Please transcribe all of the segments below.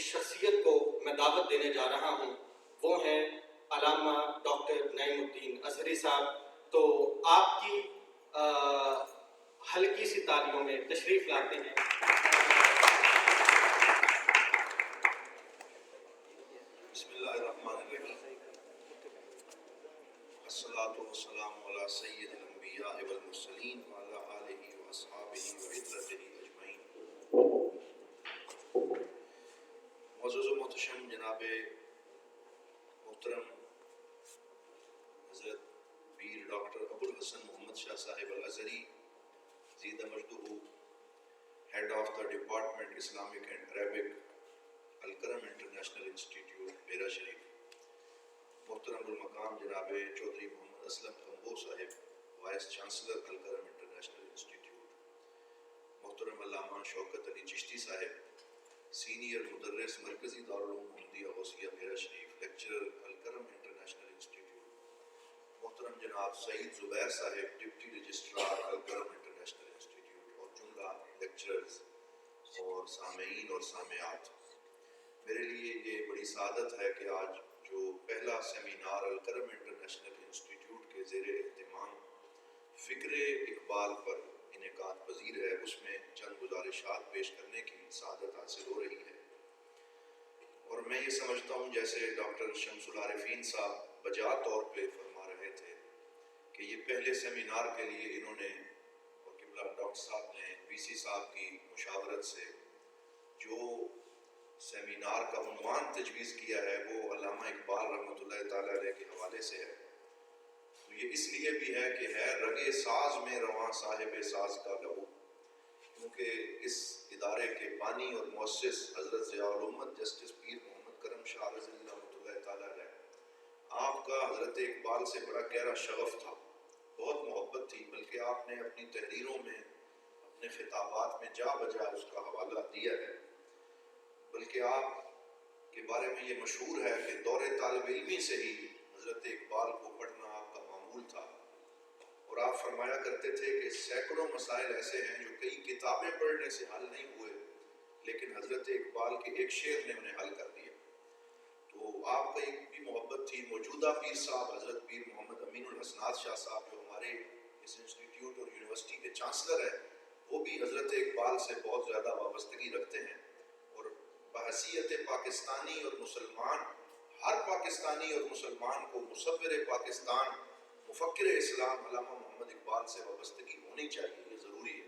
شخصیت کو میں دعوت دینے جا رہا ہوں، وہ ہیں علامہ ڈاکٹر نعیم الدین اظہری صاحب۔ تو آپ کی ہلکی سی تالیوں میں تشریف لاتے ہیں۔ بسم اللہ الرحمن الرحیم، الصلاۃ والسلام علی سید الانبیاء والمرسلین وعلی آلہ واصحابہ وعترتہ اجمعین۔ معزز و محتشم جناب محترم حضرت پیر ڈاکٹر ابوالحسن محمد شاہ صاحب الازہری زیدہ مجدہ، head of the department Islamic and Arabic, Al-Karam international institute Dera Sharif, محترم المقام جناب Chaudhry Muhammad Aslam Kamboh Sahib, vice chancellor Al-Karam international institute, محترم علامہ شوکت علی چشتی صاحب، سینئر مدرس مرکزی دارالعلوم محمدیہ غوثیہ ڈیرہ شریف، لیکچرر الکرم انٹرنیشنل انسٹیٹیوٹ، محترم جناب سعید زبیر صاحب، deputy registrar Al-Karam international institute, اور جملہ لیکچررز اور سامعین اور سامعات، میرے لیے یہ بڑی سعادت ہے کہ آج جو پہلا سیمینار الکرم انٹرنیشنل انسٹیٹیوٹ کے زیر اہتمام فکر اقبال پر انعقاد پذیر ہے، اس میں چند گزارشات پیش کرنے کی سعادت حاصل ہو رہی ہے۔ اور میں یہ سمجھتا ہوں جیسے ڈاکٹر شمس العارفین صاحب بجا طور پہ فرما رہے تھے کہ یہ پہلے سیمینار کے لیے انہوں نے اور قبلہ ڈاکٹر صاحب نے وی سی صاحب کی مشاورت سے جو سیمینار کا عنوان تجویز کیا ہے وہ علامہ اقبال رحمۃ اللہ تعالیٰ علیہ کے حوالے سے ہے۔ تو یہ اس لیے بھی ہے کہ ہے رگ ساز میں رواں صاحب ساز کا لہو، کیونکہ اس ادارے کے بانی اور مؤسس حضرت ضیاء الامت جسٹس پیر محمد کرم شاہ رضی رحمۃ اللہ تعالیٰ علیہ، آپ کا حضرت اقبال سے بڑا گہرا شغف تھا، بہت محبت تھی، بلکہ آپ نے اپنی تحریروں میں اپنے خطابات میں جا بجا اس کا حوالہ دیا ہے۔ بلکہ آپ کے بارے میں یہ مشہور ہے کہ دور طالب علمی سے ہی حضرت اقبال کو پڑھنا آپ کا معمول تھا، اور آپ فرمایا کرتے تھے کہ سینکڑوں مسائل ایسے ہیں جو کئی کتابیں پڑھنے سے حل نہیں ہوئے، لیکن حضرت اقبال کے ایک شعر نے انہیں حل کر دیا۔ تو آپ کا ایک بھی محبت تھی۔ موجودہ پیر صاحب حضرت پیر محمد امین الحسنات شاہ صاحب جو ہمارے اس انسٹیٹیوٹ اور یونیورسٹی کے چانسلر ہیں، وہ بھی حضرت اقبال سے بہت زیادہ وابستگی رکھتے ہیں، اور بحیثیت پاکستانی اور مسلمان، ہر پاکستانی اور مسلمان کو مصور پاکستان، مفکر اسلام علامہ محمد اقبال سے وابستگی ہونی چاہیے، یہ ضروری ہے۔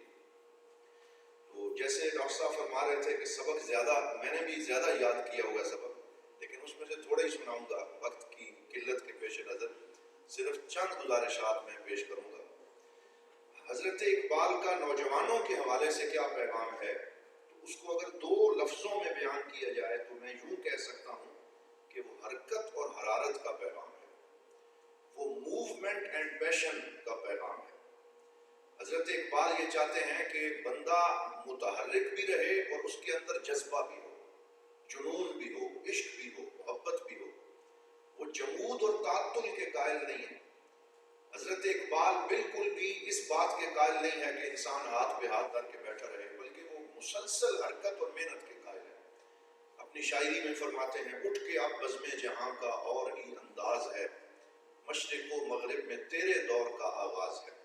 تو جیسے ڈاکٹر صاحب فرما رہے تھے کہ سبق زیادہ، میں نے بھی زیادہ یاد کیا ہوگا سبق، لیکن اس میں سے تھوڑا ہی سناؤں گا، وقت کی قلت کے پیش نظر صرف چند گزارشات میں پیش کروں گا۔ حضرت اقبال کا نوجوانوں کے حوالے سے کیا پیغام ہے، تو اس کو اگر دو لفظوں میں بیان کیا جائے تو میں یوں کہہ سکتا ہوں کہ وہ حرکت اور حرارت کا پیغام ہے، وہ موومنٹ اینڈ پیشن کا پیغام ہے۔ حضرت اقبال یہ چاہتے ہیں کہ بندہ متحرک بھی رہے اور اس کے اندر جذبہ بھی ہو، جنون بھی ہو، عشق بھی ہو، محبت بھی ہو، وہ جمود اور تعطل کے قائل نہیں ہے۔ حضرت اقبال بالکل بھی اس بات کے قائل نہیں ہے کہ انسان ہاتھ پہ ہاتھ دھر کے بیٹھا رہے، بلکہ وہ مسلسل حرکت اور محنت کے قائل ہے۔ اپنی شاعری میں فرماتے ہیں، اٹھ کے اب بزم جہاں کا اور ہی انداز ہے، مشرق و مغرب میں تیرے دور کا آغاز ہے۔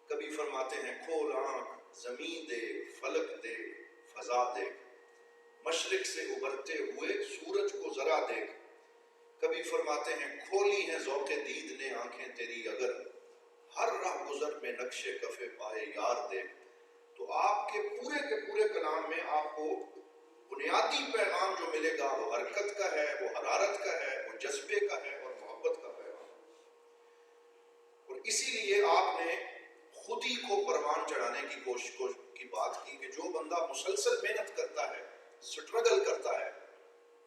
کبھی فرماتے ہیں، کھول آنکھ زمین دیکھ، فلک دیکھ، فضا دیکھ، مشرق سے ابھرتے ہوئے سورج کو ذرا دیکھ۔ کبھی فرماتے ہیں، کھولی ہیں ذوق دید نے آنکھیں تیری اگر، ہر راہ گزر میں نقش کف پائے یار دیکھ۔ تو آپ کے پورے کلام میں آپ کو بنیادی پیغام جو ملے گا وہ حرکت کا ہے، وہ حرارت کا ہے، وہ جذبے کا ہے اور محبت کا پیغام۔ اور اسی لیے آپ نے خود ہی کو پروان چڑھانے کی کوشش کی بات کی کہ جو بندہ مسلسل محنت کرتا ہے، سٹرگل کرتا ہے،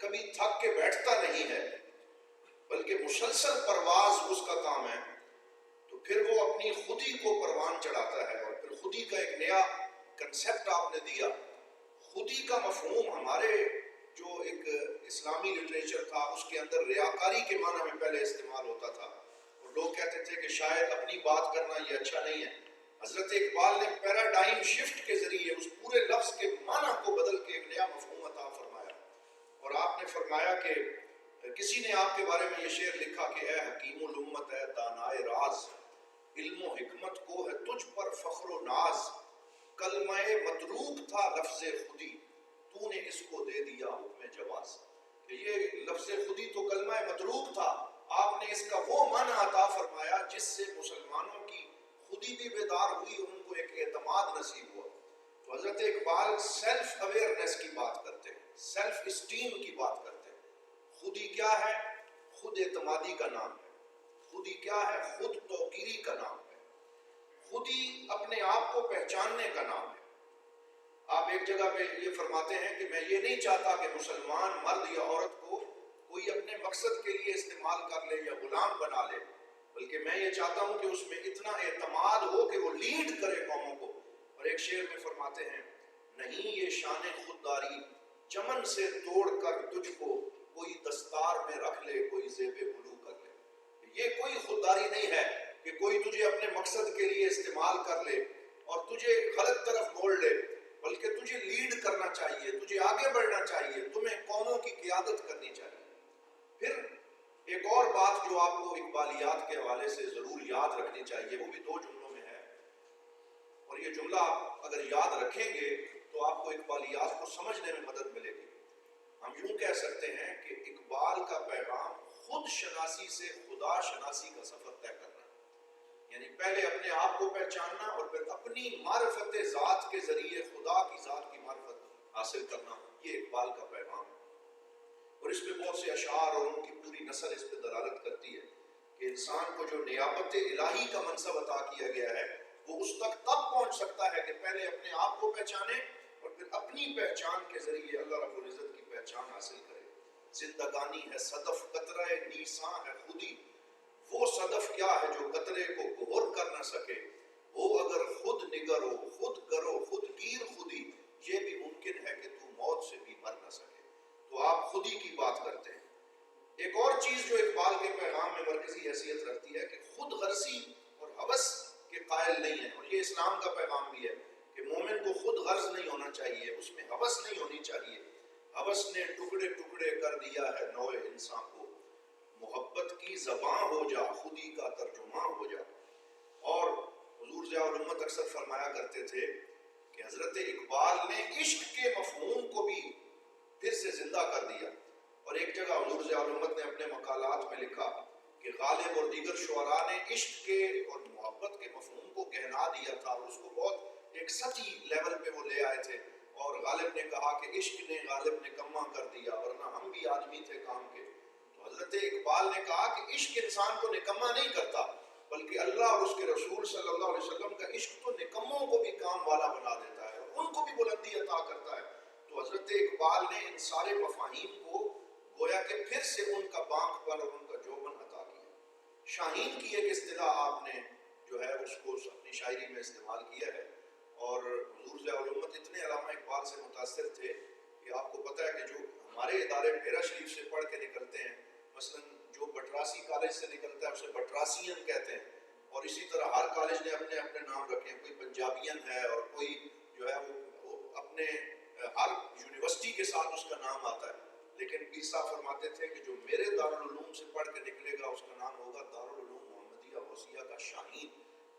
کبھی تھک کے بیٹھتا نہیں ہے، بلکہ مسلسل پرواز اس کا کام ہے، تو پھر وہ اپنی خودی کو پروان چڑھاتا ہے۔ اور پھر خودی کا ایک نیا کنسیپٹ آپ نے دیا۔ خودی کا مفہوم ہمارے جو ایک اسلامی لٹریچر تھا اس کے اندر ریاکاری کے معنی میں پہلے استعمال ہوتا تھا، اور لوگ کہتے تھے کہ شاید اپنی بات کرنا یہ اچھا نہیں ہے۔ حضرت اقبال نے پیراڈائم شفٹ کے ذریعے اس پورے لفظ کے معنی کو بدل کے ایک نیا مفہوم عطا فرمایا، نے فرمایا کہ کسی نے آپ کے بارے میں یہ شعر لکھا کہ اے حکیم الامت ہے دانائے راز، علم و حکمت کو ہے تجھ پر فخر و ناز، کلمہ متروک تھا لفظ خودی، تو نے اس کو دے دیا حکم جواز. کہ یہ لفظ خودی تو کلمہ متروک تھا، آپ نے اس کا وہ معنی عطا فرمایا جس سے مسلمانوں کی خودی بھی بیدار ہوئی، ان کو ایک اعتماد نصیب ہوا. تو حضرت اقبال سیلف اویئرنیس کی بات کرتے ہیں، سیلف اسٹیم کی بات کرتے ہیں. خودی کیا ہے؟ خود اعتمادی کا نام ہے. خودی کیا ہے؟ خود توقیری کا نام ہے. خودی اپنے آپ کو پہچاننے کا نام ہے. آپ ایک جگہ پہ یہ فرماتے ہیں کہ میں یہ نہیں چاہتا کہ مسلمان مرد یا عورت کو کوئی اپنے مقصد کے لیے استعمال کر لے یا غلام بنا لے، بلکہ میں یہ چاہتا ہوں کہ اس میں اتنا اعتماد ہو کہ وہ لیڈ کرے قوموں کو. اور ایک شعر میں فرماتے ہیں نہیں یہ شان خودداری چمن سے توڑ کر تجھ کو کوئی دستار میں رکھ لے کوئی زیب بلو کر لے. یہ کوئی خودداری نہیں ہے کہ کوئی تجھے اپنے مقصد کے لیے استعمال کر لے اور تجھے غلط طرف موڑ لے، بلکہ تجھے لیڈ کرنا چاہیے، تجھے آگے بڑھنا چاہیے، تمہیں قوموں کی قیادت کرنی چاہیے. پھر ایک اور بات جو آپ کو اقبالیات کے حوالے سے ضرور یاد رکھنی چاہیے، وہ بھی 2 جملوں میں ہے، اور یہ جملہ آپ اگر یاد رکھیں گے تو آپ کو اقبالیات کو سمجھنے میں مدد ملے گی. ہم یوں کہہ سکتے ہیں کہ اقبال کا پیغام خود شناسی سے خدا شناسی کا سفر طے کرنا، یعنی پہلے اپنے آپ کو پہچاننا اور پھر اپنی معرفت ذات کے ذریعے خدا کی ذات کی معرفت حاصل کرنا، یہ اقبال کا پیغام ہے. اور اس پہ بہت سے اشعار اور ان کی پوری نسل اس پہ دلالت کرتی ہے کہ انسان کو جو نیابت الہی کا منصب عطا کیا گیا ہے وہ اس تک تب پہنچ سکتا ہے کہ پہلے اپنے آپ کو پہچانے اور پھر اپنی پہچان کے ذریعے اللہ رب العزت کی پہچان حاصل کرے. زندگانی ہے صدف قطرہ نیساں ہے خودی، وہ صدف کیا ہے جو قطرے کو گہر کر نہ سکے، وہ اگر خود نگر ہو خود کرو خود گیر خودی، یہ بھی ممکن ہے کہ تو موت سے بھی مر نہ سکے. تو آپ خودی کی بات کرتے ہیں. ایک اور چیز جو اقبال کے پیغام میں مرکزی حیثیت رکھتی ہے کہ خود غرضی اور ہوس کے قائل نہیں ہیں، اور یہ اسلام کا پیغام بھی ہے کہ مومن کو خود غرض نہیں ہونا چاہیے، اس میں ہوس نہیں ہونی چاہیے. ہوس نے ٹکڑے ٹکڑے کر دیا ہے نوع انسان کو، محبت کی زباں ہو جا خودی کا ترجماں ہو جا. اور حضور ضیاء الامت اکثر فرمایا کرتے تھے کہ حضرت اقبال نے عشق کے مفہوم کو بھی پھر سے زندہ کر دیا. اور ایک جگہ حضور ضیاء الامت نے اپنے مقالات میں لکھا کہ غالب اور دیگر شعراء نے عشق کے اور محبت کے مفہوم کو گہنا دیا تھا اور اس کو بہت ایک سطحی لیول پہ وہ لے آئے تھے. اور غالب نے کہا کہ عشق نے غالب نکما کر دیا ورنہ ہم بھی آدمی تھے کام کے. تو حضرت اقبال نے کہا کہ عشق انسان کو نکما نہیں کرتا، بلکہ اللہ اور اس کے رسول صلی اللہ علیہ وسلم کا عشق تو نکموں کو بھی کام والا بنا دیتا ہے اور ان کو بھی بلندی عطا کرتا ہے. تو حضرت اقبال نے ان سارے مفاہیم کو گویا کہ پھر سے ان کا بانک پن اور ان کا جوبن عطا کیا. شاہین کی ایک اصطلاح آپ نے جو ہے اس کو اپنی شاعری میں استعمال کیا ہے، اور حضور ضیاء الامت اتنے علامہ اقبال سے متاثر تھے کہ آپ کو پتہ ہے کہ جو ہمارے ادارے میرا شریف سے پڑھ کے نکلتے ہیں، مثلا جو بٹراسی کالج سے نکلتا ہے اسے بٹراسین کہتے ہیں، اور اسی طرح ہر کالج نے اپنے اپنے نام رکھے ہیں. کوئی پنجابین ہے اور کوئی جو ہے وہ اپنے ہر یونیورسٹی کے ساتھ اس کا نام آتا ہے. لیکن پیر صاحب فرماتے تھے کہ جو میرے دارالعلوم سے پڑھ کے نکلے گا اس کا نام ہوگا دارالعلوم محمدیہ غوثیہ کا شاہین.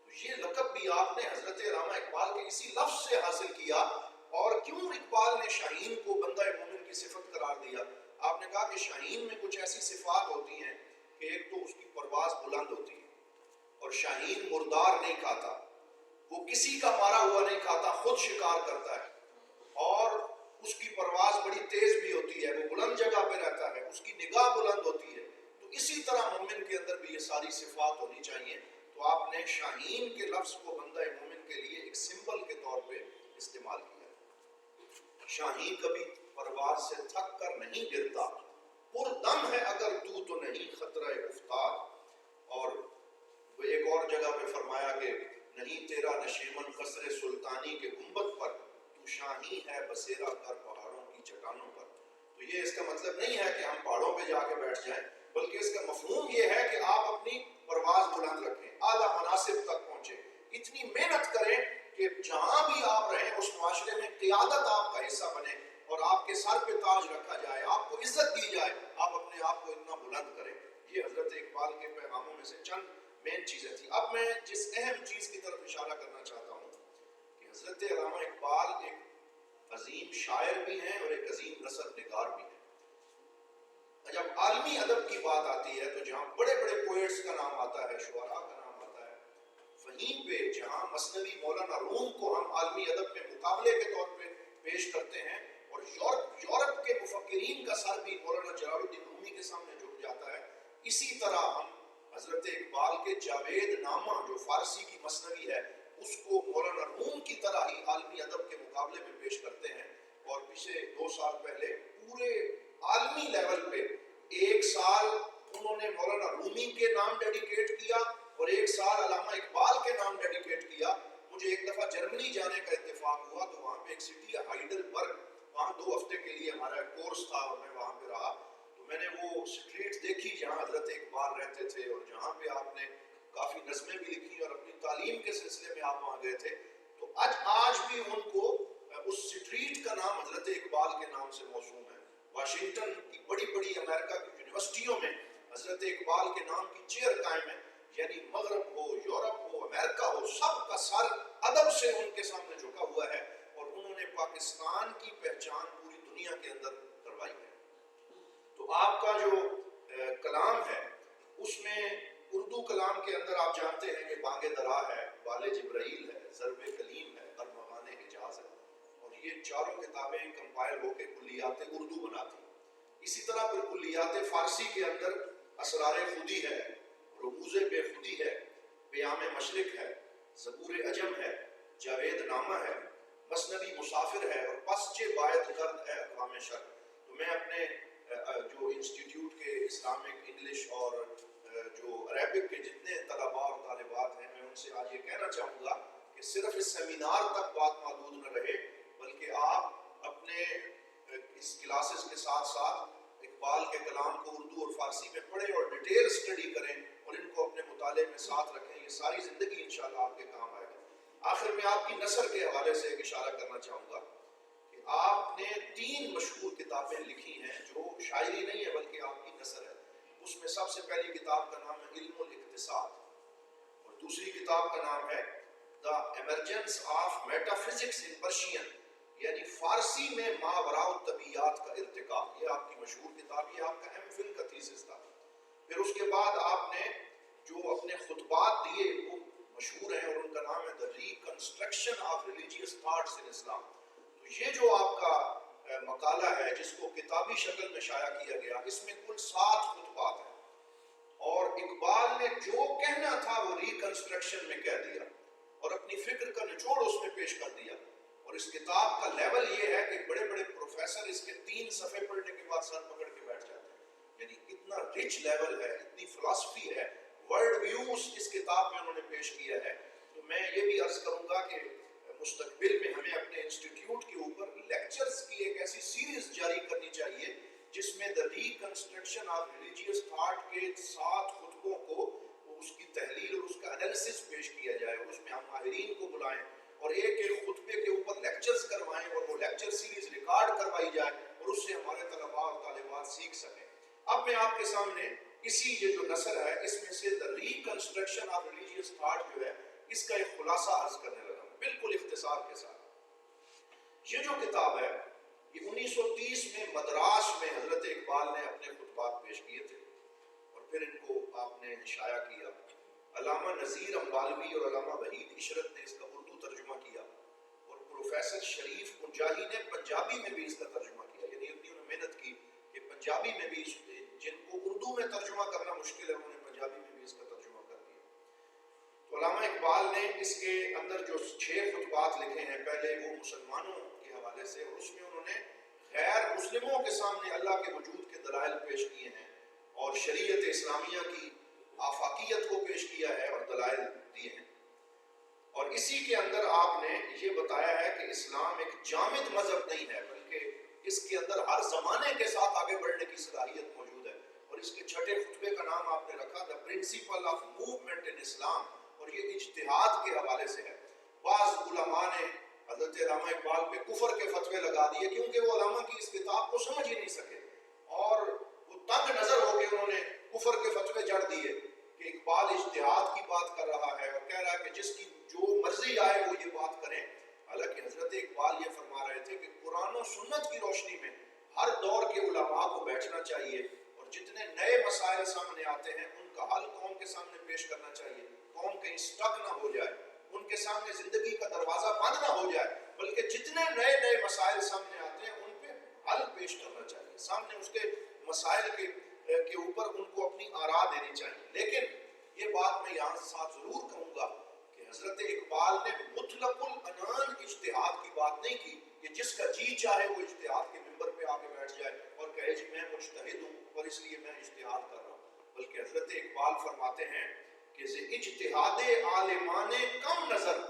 تو یہ لقب بھی آپ نے حضرت علامہ اقبال کے اسی لفظ سے حاصل کیا. اور کیوں اقبال نے شاہین کو بندہ مومن کی صفت قرار دیا؟ آپ نے کہا کہ شاہین میں کچھ ایسی صفات ہوتی ہیں کہ ایک تو اس کی پرواز بلند ہوتی ہے، اور شاہین مردار نہیں کھاتا، وہ کسی کا مارا ہوا نہیں کھاتا، خود شکار کرتا ہے، اور اس کی پرواز بڑی تیز بھی ہوتی ہے، وہ بلند جگہ پہ رہتا ہے، اس کی نگاہ بلند ہوتی ہے. تو اسی طرح مومن کے اندر بھی یہ ساری صفات ہونی چاہیے. تو آپ نے شاہین کے لفظ کو بندہ مومن کے لیے ایک سمبل کے طور پہ استعمال کیا. شاہین کبھی پرواز سے تھک کر نہیں گرتا، پر دم ہے اگر تو نہیں خطرہ افتاد. اور وہ ایک اور جگہ پہ فرمایا کہ نہیں تیرا نشیمن قصر سلطانی کے گنبد پر، تو شاہی ہے بسیرا کر پہاڑوں کی چٹانوں پر. تو یہ اس کا مطلب نہیں ہے کہ ہم پہاڑوں پہ جا کے بیٹھ جائیں، بلکہ اس کا مفہوم یہ ہے کہ آپ اپنی پرواز بلند رکھیں، اعلیٰ مناصب تک پہنچیں، اتنی محنت کریں کہ جہاں بھی آپ رہیں اس معاشرے میں قیادت آپ کا حصہ بنے اور آپ کے سر پہ تاج رکھا جائے، آپ کو عزت دی چیزیں تھیں. اب میں جس اہم چیز کی طرف اشارہ کرنا چاہتا ہوں کہ حضرت علامہ اقبال ایک عظیم شاعر بھی ہیں اور ایک عظیم نثر نگار بھی ہیں. جب عالمی ادب کی بات آتی ہے تو جہاں بڑے بڑے پوئٹس کا نام آتا ہے, شعراء کا نام آتا ہے, وہیں پہ جہاں مثنوی مولانا روم کو ہم عالمی ادب میں مقابلے کے طور پہ پیش کرتے ہیں اور یورپ کے مفکرین کا سر بھی مولانا جلال الدین رومی کے سامنے جھک جاتا ہے, اسی طرح ہم حضرت اقبال کے جاوید نامہ جو فارسی کی مثنوی ہے اس کو مولانا روم کی طرح ہی عالمی ادب کے مقابلے میں پیش کرتے ہیں. اور پچھلے 2 سال پہلے پورے عالمی لیول پہ 1 سال انہوں نے مولانا رومی کے نام ڈیڈیکیٹ کیا اور 1 سال علامہ اقبال کے نام ڈیڈیکیٹ کیا. مجھے ایک دفعہ جرمنی جانے کا اتفاق ہوا تو وہاں پہ ایک سٹی ہے ہائیڈلبرگ, وہاں 2 ہفتے کے لیے ہمارا کورس تھا اور میں وہاں پہ رہا. تو میں نے وہ اسٹریٹ دیکھی جہاں حضرت اقبال رہتے تھے اور جہاں پہ آپ نے کافی نظمیں بھی لکھی اور اپنی تعلیم کے سلسلے میں آپ وہاں گئے تھے. تو آج بھی ان کو اس اسٹریٹ کا نام حضرت اقبال کے نام سے موسوم ہے. واشنگٹن کی بڑی بڑی امریکہ کی یونیورسٹیوں میں حضرت اقبال کے نام کی چیئر قائم ہے. یعنی مغرب ہو, یورپ ہو, امریکہ ہو, سب کا سر ادب سے ان کے سامنے جھکا ہوا ہے اور انہوں نے پاکستان کی پہچان پوری دنیا کے اندر کروائی ہے. تو آپ کا جو کلام ہے اس میں اردو کلام کے اندر آپ جانتے ہیں کہ بانگ درا ہے, بال جبرائیل ہے, ضرب کلیم ہے, ارمغان حجاز ہے, اور یہ چاروں کتابیں کمپائل ہو کے کلیات اردو بناتی. اسی طرح پھر کلیات فارسی کے اندر اسرار خودی ہے, رموز بے خودی ہے, پیام مشرق ہے, زبور عجم ہے, جاوید نامہ ہے, مثنوی مسافر ہے اور پسچے باعث کرد ہے اقوام شرق. تو میں اپنے جو انسٹیٹیوٹ کے اسلامک انگلش اور جو عربک کے جتنے طلباء اور طالبات ہیں, میں ان سے آج یہ کہنا چاہوں گا کہ صرف اس سیمینار تک بات محدود نہ رہے بلکہ آپ اپنے اس کلاسز کے ساتھ ساتھ اقبال کے کلام کو اردو اور فارسی میں پڑھیں اور ڈیٹیل اسٹڈی کریں اور ان کو اپنے مطالعے میں ساتھ رکھیں. یہ ساری زندگی انشاءاللہ آپ کے کام آئے گا. آخر میں آپ کی نثر کے حوالے سے ایک اشارہ کرنا چاہوں گا کہ آپ نے 3 مشہور کتابیں لکھی ہیں جو شاعری نہیں ہے بلکہ آپ کی نثر ہے. اس میں سب سے پہلی کتاب کا نام ہے علم الاقتصاد اور دوسری کتاب کا نام ہے the emergence of metaphysics in Persian, یعنی فارسی میں ماوراء الطبیعیات کا ارتقاء. یہ آپ کی مشہور کتاب, یہ آپ کا ایم فل کا تھیسس تھا. پھر اس کے بعد آپ نے جو اپنے خطبات دیے وہ مشہور ہیں اور ان کا نام ہے the reconstruction of religious thoughts in Islam. تو یہ جو آپ کا مقالہ ہے جس کو کتابی شکل میں شائع کیا گیا, اس میں کل 7 خطبات ہیں اور اقبال نے جو کہنا تھا وہ ریکنسٹرکشن میں کہہ دیا اور اپنی فکر کا نچوڑ اس میں پیش کر دیا. اور اس کتاب کا لیول یہ ہے کہ بڑے بڑے پروفیسر اس کے 3 صفحے پڑھنے کے بعد سر پکڑ کے بیٹھ جاتے ہیں. یعنی اتنا رچ لیول ہے, اتنی فلسفی ہے, ورلڈ ویوز اس کتاب میں انہوں نے پیش کیا ہے. تو میں یہ بھی عرض کروں گا کہ مستقبل میں ہمیں اپنے انسٹیٹیوٹ کے اوپر لیکچرز کی ایک ایسی سیریز جاری کرنی چاہیے جس میں دا ریکنسٹرکشن آف ریلیجیس تھاٹ کے 7 خطبوں کو اس کی تحلیل اور اس کا انالیسس پیش کیا جائے اور اس میں ہم ماہرین کو بلائیں اور ایک خطبے کے اوپر لیکچرز کروائیں اور وہ لیکچر سیریز ریکارڈ کروائی جائے اور اس سے ہمارے طلباء اور طالبات سیکھ سکیں. اب میں آپ کے سامنے اسی یہ جو نثر ہے اس میں سے دا ریکنسٹرکشن آف ریلیجیس تھاٹ جو ہے اس کا ایک خلاصہ عرض کرنے لگا ہوں بالکل اختصار کے ساتھ. یہ جو کتاب ہے یہ 1930 میں مدراس میں حضرت اقبال نے اپنے خطبات پیش کیے تھے اور پھر ان کو آپ نے شائع کیا. علامہ نذیر امبالوی اور علامہ وحید عشرت نے اس کا اردو ترجمہ کیا اور پروفیسر شریف پنجاہی نے پنجابی میں بھی اس کا ترجمہ کیا. یعنی اتنی انہوں نے محنت کی کہ پنجابی میں بھی جن کو اردو میں ترجمہ کرنا مشکل ہے انہوں نے پنجابی میں بھی اس کا ترجمہ کر دیا. تو علامہ اقبال نے اس کے اندر جو 6 خطبات لکھے ہیں, پہلے وہ مسلمانوں کے حوالے سے اور اس میں انہوں نے غیر مسلموں کے سامنے اللہ کے وجود کے دلائل پیش کیے ہیں اور شریعت اسلامیہ کی آفاقیت کو پیش کیا ہے اور دلائل دیے ہیں. اور اسی کے اندر آپ نے یہ بتایا ہے کہ اسلام ایک جامد مذہب نہیں ہے بلکہ اس کے اندر ہر زمانے کے ساتھ آگے بڑھنے کی صلاحیت موجود ہے. اور اس کے 6 خطبے کا نام آپ نے رکھا دا پرنسپل آف موومنٹ ان اسلام اور یہ اجتہاد کے حوالے سے ہے. بعض علماء نے حضرت علامہ اقبال پہ کفر کے فتوے لگا دیے کیونکہ وہ علامہ کی اس کتاب کو سمجھ ہی نہیں سکے اور وہ تنگ نظر ہو کے انہوں نے کفر کے فتوے جڑ دیے کہ اقبال اجتہاد کی بات علماء کو بیٹھنا چاہیے اور جتنے نئے مسائل سامنے آتے ہیں ان کا حل قوم کے سامنے پیش کرنا چاہیے. قوم کہیں سٹک نہ ہو جائے, ان کے سامنے زندگی کا دروازہ بند نہ ہو جائے, بلکہ جتنے نئے نئے مسائل سامنے آتے ہیں ان پہ حل پیش کرنا چاہیے, سامنے اس کے مسائل کے اوپر ان کو اپنی آراء دینی چاہیے. لیکن یہ بات میں یہاں ساتھ ضرور کہوں گا کہ حضرت اقبال نے مطلق العنان اجتہاد کی بات نہیں کی کہ جس کا جی چاہے وہ اجتہاد کے ممبر پہ آ کے بیٹھ جائے اور کہے جی میں مجتہد ہوں اور اس لیے میں اجتہاد کر رہا ہوں. بلکہ حضرت اقبال فرماتے ہیں کہ ز اجتہاد عالمان کم نظر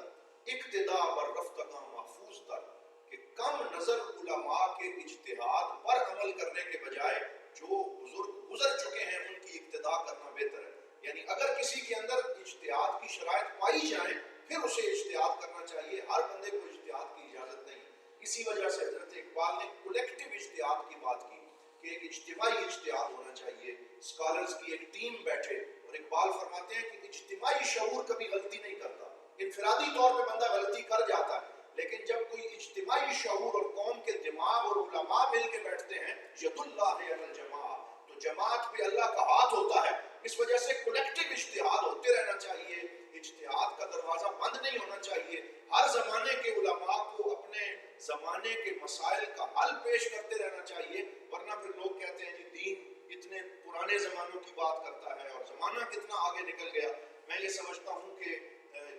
اقتدا بر رفتگاں محفوظ تر, کہ کم نظر علماء کے اجتہاد پر عمل کرنے کے بجائے جو بزرگ گزر چکے ہیں ان کی اقتدا کرنا بہتر ہے. یعنی اگر کسی کے اندر اجتہاد کی شرائط پائی جائیں پھر اسے اجتہاد کرنا چاہیے, ہر بندے کو اجتہاد کی اجازت نہیں. اسی وجہ سے حضرت اقبال نے کولیکٹیو اجتہاد کی بات کی کہ ایک اجتماعی اجتہاد ہونا چاہیے, اسکالرز کی ایک ٹیم بیٹھے. اور اقبال فرماتے ہیں کہ اجتماعی شعور کبھی غلطی نہیں کرتا, انفرادی طور پہ بندہ غلطی کر جاتا ہے, لیکن جب کوئی اجتماعی شعور اور قوم کے دماغ اور علماء مل کے بیٹھتے ہیں ید اللہ علی الجماع, تو جماعت پہ اللہ کا ہاتھ ہوتا ہے. اس وجہ سے کولیکٹیو اجتہاد ہوتے رہنا چاہیے, اجتہاد کا دروازہ بند نہیں ہونا چاہیے. ہر زمانے کے علماء کو اپنے زمانے کے مسائل کا حل پیش کرتے رہنا چاہیے, ورنہ پھر لوگ کہتے ہیں جی دین اتنے پرانے زمانوں کی بات کرتا ہے اور زمانہ کتنا آگے نکل گیا. میں یہ سمجھتا ہوں کہ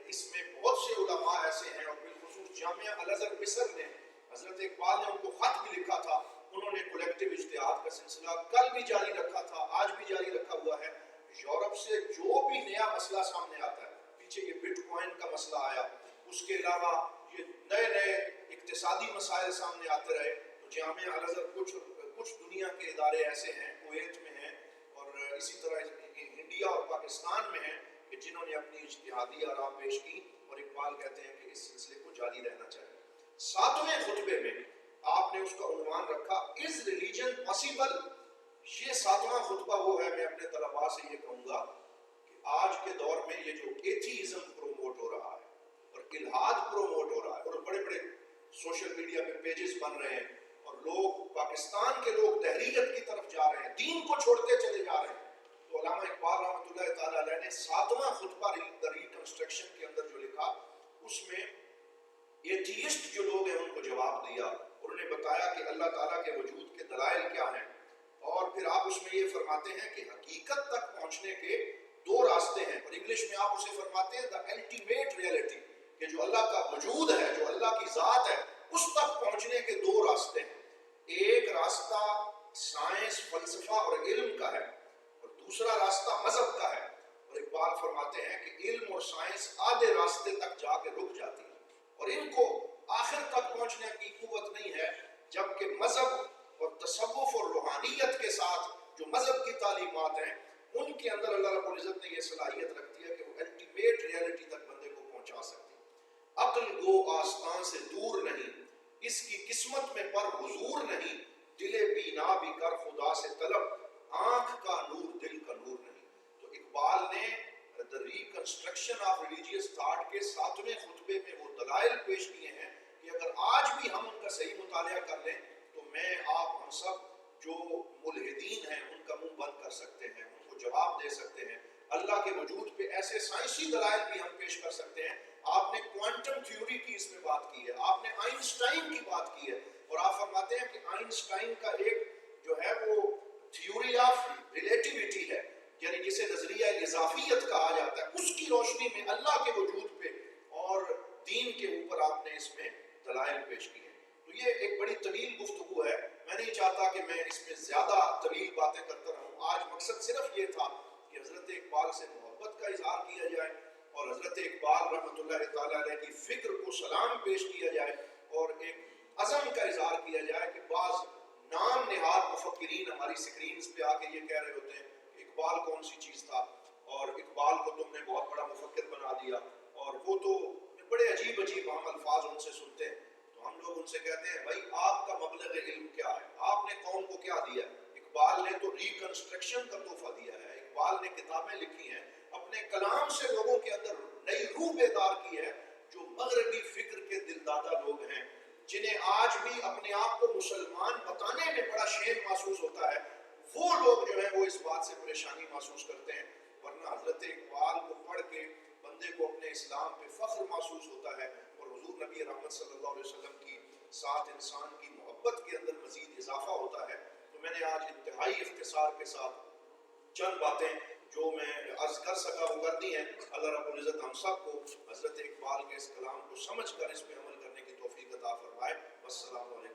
اس میں بہت سے علماء ایسے ہیں, اور بالخصوص جامعہ الازہر مصر نے حضرت اقبال نے ان کو خط بھی لکھا تھا, انہوں نے کولیکٹیو اجتہاد کا سلسلہ کل بھی جاری رکھا تھا, آج بھی جاری رکھا ہوا ہے. یورپ سے جو بھی نیا مسئلہ سامنے آتا ہے, پیچھے یہ بٹ کوائن کا مسئلہ آیا, اس کے علاوہ یہ نئے نئے اقتصادی مسائل سامنے آتے رہے, تو جامعہ الازہر کچھ دنیا کے ادارے ایسے ہیں, کویت میں ہیں اور اسی طرح انڈیا اور پاکستان میں ہیں, کہ جنہوں نے اپنی اجتہادی آراء پیش کی, اور اقبال کہتے ہیں کہ اس سلسلے کو جاری رہنا چاہیے. 7ویں خطبے میں آپ نے اس کا عنوان رکھا از ریلیجن پاسبل. یہ 7واں خطبہ وہ ہے, میں اپنے طلباء سے یہ کہوں گا کہ آج کے دور میں یہ جو ایتھیزم پروموٹ ہو رہا ہے اور الحاد پروموٹ ہو رہا ہے, اور بڑے بڑے سوشل میڈیا پہ پیجز بن رہے ہیں, اور لوگ پاکستان کے لوگ تحریت کی طرف جا رہے ہیں, دین کو چھوڑتے چلے جا رہے ہیں. تو علامہ اقبال رحمۃ اللہ تعالیٰ علیہ نے 7واں خطبہ ریکنسٹرکشن کے اندر جو لکھا, اس میں ایتھیسٹ جو لوگ ہیں ان کو جواب دیا, اور انہیں بتایا کہ اللہ تعالیٰ کے وجود کے دلائل کیا ہیں. اور پھر آپ اس میں یہ فرماتے ہیں کہ حقیقت تک پہنچنے کے 2 راستے ہیں, اور انگلش میں آپ اسے فرماتے ہیں دا الٹیمیٹ ریئلٹی, کہ جو اللہ کا وجود ہے, جو اللہ کی ذات ہے, اس تک پہنچنے کے 2 راستے ہیں. ایک راستہ سائنس, فلسفہ اور علم کا ہے, اور دوسرا راستہ مذہب کا ہے. اور اقبال فرماتے ہیں کہ علم اور سائنس آدھے راستے تک جا کے رک جاتی ہے, اور ان کو آخر تک پہنچنے کی قوت نہیں ہے, جبکہ مذہب اور تصوف اور روحانیت کے ساتھ جو مذہب کی تعلیمات ہیں ان کے اندر اللہ رب العزت نے یہ صلاحیت رکھتی ہے کہ وہ الٹیمیٹ ریئلٹی تک بندے کو پہنچا سکتی ہے. عقل گو آستان سے دور نہیں, اس کی قسمت میں پر حضور نہیں, دل بینا بھی کر خدا سے طلب, آنکھ کا نور دل کا نور نہیں. تو اقبال نے the reconstruction of religious thought کے 7ویں خطبے میں وہ دلائل پیش کیے ہیں کہ اگر آج بھی ہم ان کا صحیح مطالعہ کر لیں تو میں, آپ, ہم سب جو ملحدین ہیں ان کا منہ بند کر سکتے ہیں, ان کو جواب دے سکتے ہیں. اللہ کے وجود پہ ایسے سائنسی دلائل بھی ہم پیش کر سکتے ہیں. آپ نے کوانٹم تھیوری کی اس میں بات کی ہے, آپ نے آئنسٹائن کی بات کی ہے, اور آپ فرماتے ہیں کہ آئنسٹائن کا ایک جو ہے وہ تھیوری آف ریلیٹیوٹی ہے, یعنی جسے نظریہ اضافیت کہا جاتا ہے, اس کی روشنی میں اللہ کے وجود پہ اور دین کے اوپر آپ نے اس میں دلائل پیش کیے. تو یہ ایک بڑی طویل گفتگو ہے, میں نہیں چاہتا کہ میں اس میں زیادہ طویل باتیں کرتا رہوں. آج مقصد صرف یہ تھا کہ حضرت اقبال سے محبت کا اظہار کیا جائے, اور حضرت اقبال رحمۃ اللہ تعالیٰ علیہ کی فکر کو سلام پیش کیا جائے, اور ایک عزم کا اظہار کیا جائے کہ بعض نام نہاد مفکرین ہماری سکرینز پہ آ کے یہ کہہ رہے ہوتے ہیں کہ اقبال کون سی چیز تھا, اور اقبال کو تم نے بہت بڑا مفکر بنا دیا, اور وہ تو بڑے عجیب عجیب ہم الفاظ ان سے سنتے ہیں. تو ہم لوگ ان سے کہتے ہیں بھائی آپ کا مبلغ علم کیا ہے, آپ نے قوم کو کیا دیا؟ اقبال نے تو ریکنسٹرکشن کا تحفہ دیا ہے, اقبال نے کتابیں لکھی ہیں, اپنے کلام سے لوگوں کے اندر نئی روح بیدار کی ہے. جو مغربی فکر کے دل دادا لوگ ہیں جنہیں آج بھی اپنے آپ کو مسلمان بتانے میں بڑا شیم محسوس ہوتا ہے، وہ لوگ جو ہیں وہ اس بات سے پریشانی محسوس کرتے ہیں. ورنہ حضرت اقبال کو پڑھ کے بندے کو اپنے اسلام پہ فخر محسوس ہوتا ہے، اور حضور نبی رحمت صلی اللہ علیہ وسلم کی ساتھ انسان کی محبت کے اندر مزید اضافہ ہوتا ہے. تو میں نے آج انتہائی اختصار کے ساتھ چند باتیں جو میں عرض کر سکا وہ کر دی ہیں. اللہ رب العزت ہم سب کو حضرت اقبال کے اس کلام کو سمجھ کر اس پہ عمل کرنے کی توفیق عطا فرمائے. والسلام علیکم.